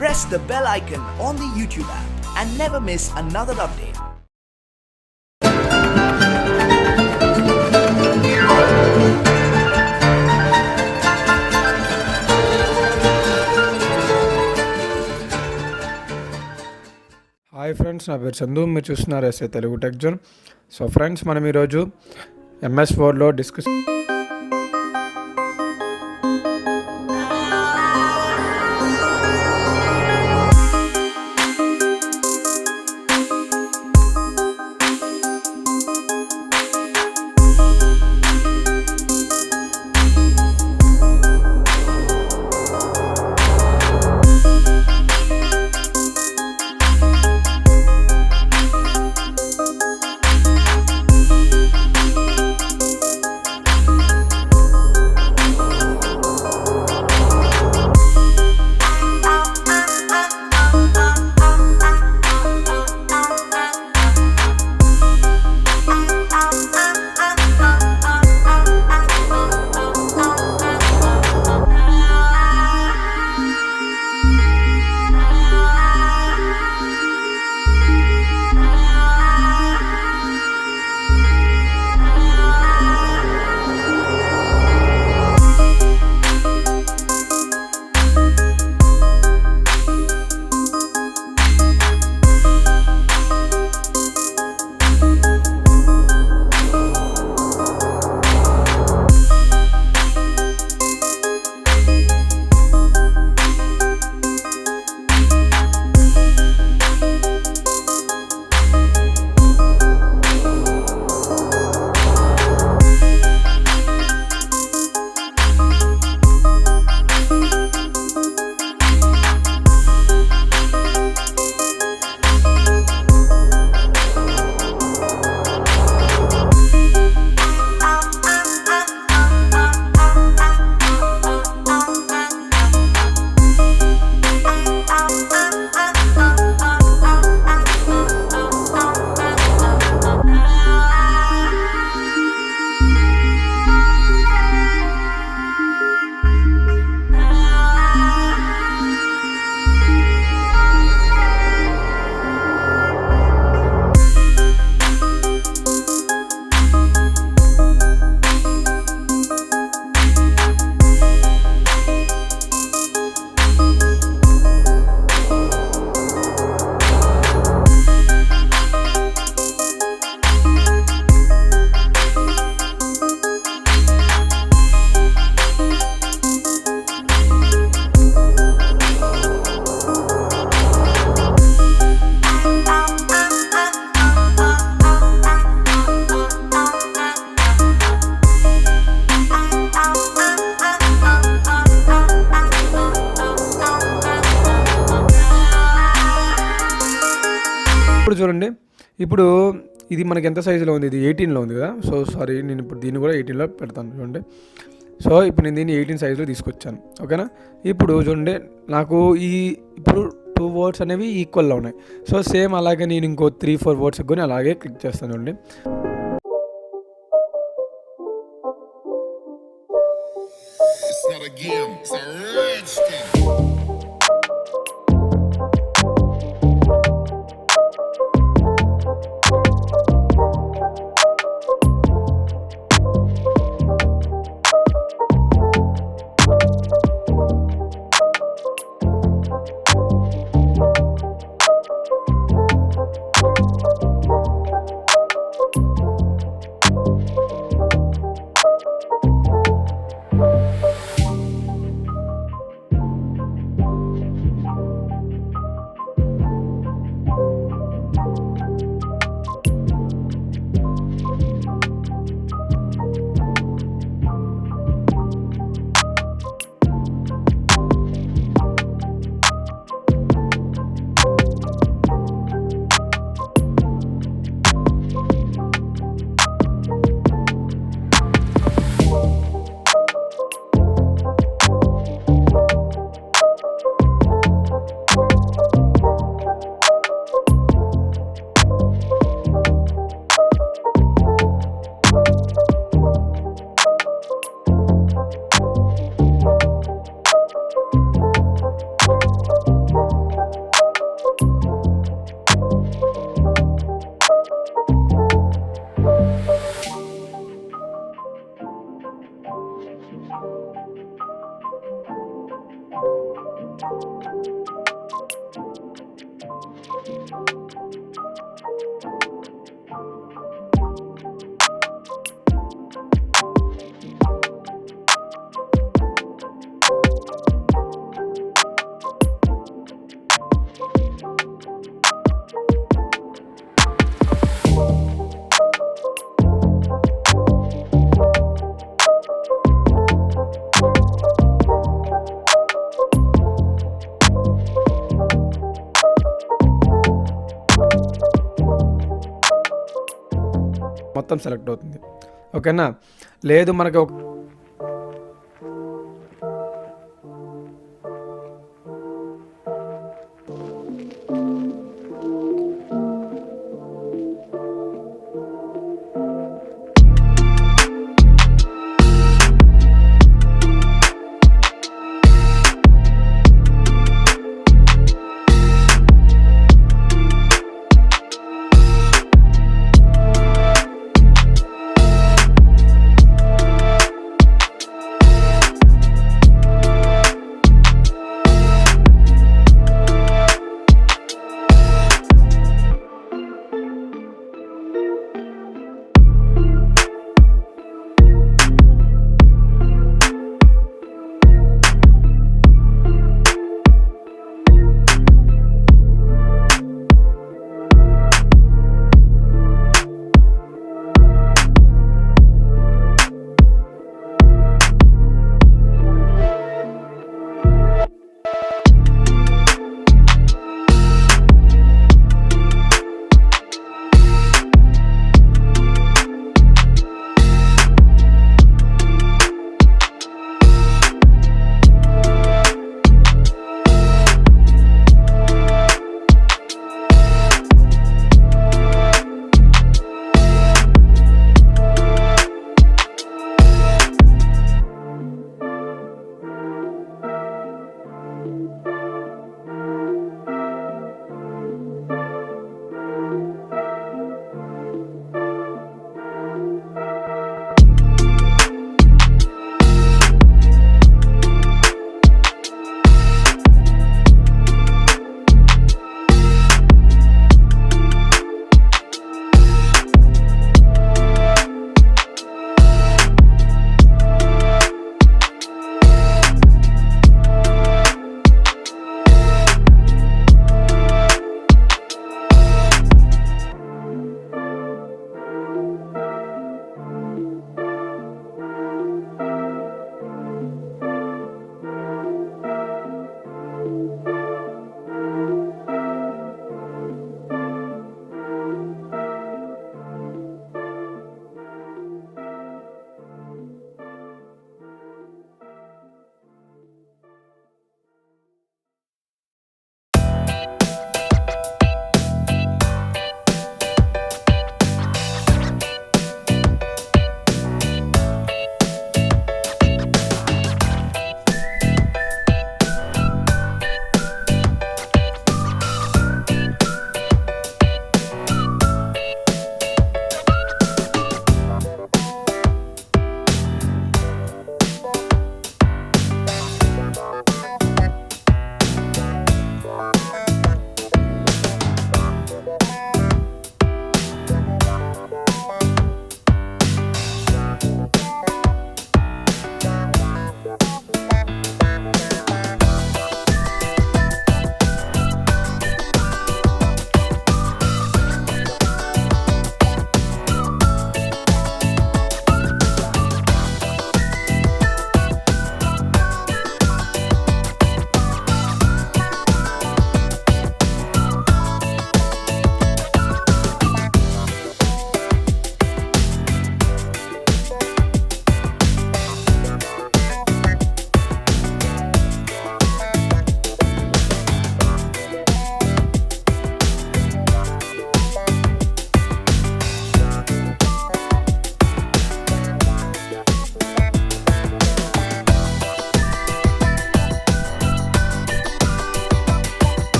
press the bell icon on the YouTube app and never miss another update. Hi friends, నా పేరు చందు. మీరు చూస్తున్నారు SA Telugu tech zone. So friends, మనం ఈరోజు MS వర్డ్లో discuss ఇప్పుడు చూడండి. ఇప్పుడు ఇది మనకి ఎంత సైజులో ఉంది? ఇది 18లో ఉంది కదా. సో సారీ, నేను ఇప్పుడు దీన్ని కూడా 18లో పెడతాను చూడండి. సో ఇప్పుడు నేను దీన్ని 18 సైజులో తీసుకొచ్చాను, ఓకేనా. ఇప్పుడు చూడండి, నాకు ఇప్పుడు 2 వర్డ్స్ అనేవి ఈక్వల్గా ఉన్నాయి. సో సేమ్ అలాగే నేను ఇంకో 3-4 వర్డ్స్ కొని అలాగే క్లిక్ చేస్తాను చూడండి. మొత్తం సెలెక్ట్ అవుతుంది. ఓకేనా, లేదు మనకి ఒక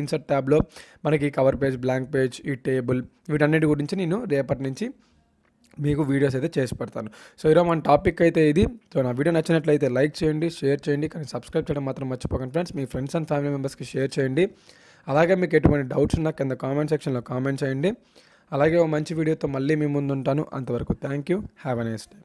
ఇన్సర్ట్ ట్యాబ్లో మనకి కవర్ పేజ్, బ్లాంక్ పేజ్, ఈ టేబుల్ వీటన్నిటి గురించి నేను రేపటి నుంచి మీకు వీడియోస్ అయితే చేసి పెడతాను. సో ఈరోజు మన టాపిక్ అయితే ఇది. సో నా వీడియో నచ్చినట్లయితే లైక్ చేయండి, షేర్ చేయండి, కానీ సబ్స్క్రైబ్ చేయడం మాత్రం మర్చిపోకండి friends. Me friends and family మెంబర్స్కి షేర్ చేయండి. అలాగే మీకు ఎటువంటి డౌట్స్ ఉన్నా కింద కామెంట్ సెక్షన్లో కామెంట్ చేయండి. అలాగే ఒక మంచి వీడియోతో మళ్ళీ మీ ముందు ఉంటాను. అంతవరకు thank you. Have a nice day.